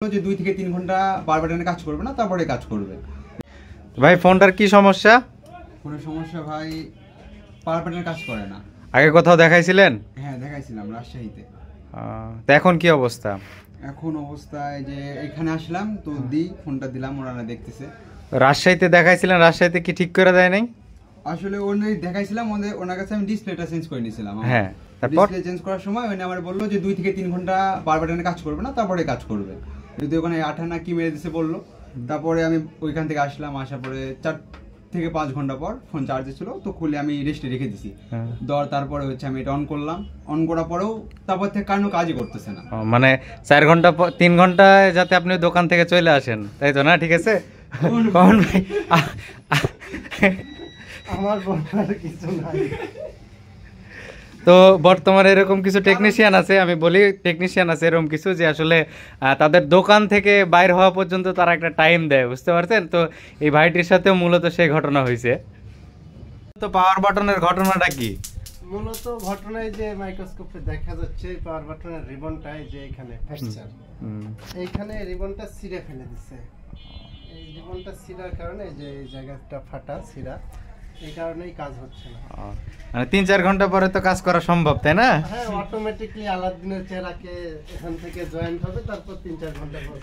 যে 2 থেকে 3 ঘন্টা বারবার এনে কাজ করবে না, তারপরে কাজ করবে। ভাই ফোনটার কি সমস্যা? কোনো সমস্যা ভাই, পাওয়ার বাটনের কাজ করে না। আগে কোথাও দেখাইছিলেন? হ্যাঁ দেখাইছিলাম রাজশাহীতে। তো এখন কি অবস্থা? এখন অবস্থায় যে এখানে আসলাম তো ফোনটা দিলাম, ওরা দেখতেছে। রাজশাহীতে দেখাইছিলেন, রাজশাহীতে কি ঠিক করে দেয় নাই? আসলে ওনাই দেখাইছিলাম, ওনার কাছে আমি ডিসপ্লেটা চেঞ্জ করে নিয়েছিলাম। হ্যাঁ, তারপর ডিসপ্লে চেঞ্জ করার সময় উনি আমার বললো যে 2 থেকে 3 ঘন্টা বারবার এনে কাজ করবে না, তারপরে কাজ করবে। যদি ওখানে 8 আনা কি মেরে দিছে বললো। তারপরে আমি ওইখান থেকে আসলাম, আসার পরে 4 থেকে 5 ঘন্টা পর ফোন চার্জে ছিল, তো খুলে আমি রেস্টে রেখে দিছি। তারপরে আমি এটা অন করলাম, অন করার পরেও তারপর থেকে কারো কাজই করতেছে না। মানে 4 ঘন্টা 3 ঘন্টায় যাতে আপনি দোকান থেকে চলে আসেন, তাই তো না? ঠিক আছে কখন ভাই? আমার বলার কিছু নাই। তো বর্তমানে এরকম কিছু টেকনিশিয়ান আছে, আমি বলি টেকনিশিয়ান আছে এরকম কিছু, যে আসলে তাদের দোকান থেকে বাইর হওয়া পর্যন্ত তারা একটা টাইম দেয়, বুঝতে পারছেন? তো এই ভাইটির সাথেও মূলত সেই ঘটনা হয়েছে। তো পাওয়ার বাটনের ঘটনাটা কি? মূলত ঘটনায় যে মাইক্রোস্কোপে দেখা যাচ্ছে পাওয়ার বাটনের রিবনটাই যে এখানে ফ্র্যাকচার, এইখানে রিবনটা ছিঁড়ে ফেলে দিচ্ছে। এই রিবনটা ছিঁড়ার কারণে যে এই জায়গাটা ফাটা ছিঁড়া, এই কারণেই কাজ হচ্ছে না। মানে 3-4 ঘন্টা পরে তো কাজ করা সম্ভব, তাই না? হ্যাঁ, অটোমেটিকলি আলাদিনের চেহারাকে এখান থেকে জয়েন্ট হবে, তারপর 3-4 ঘন্টা পর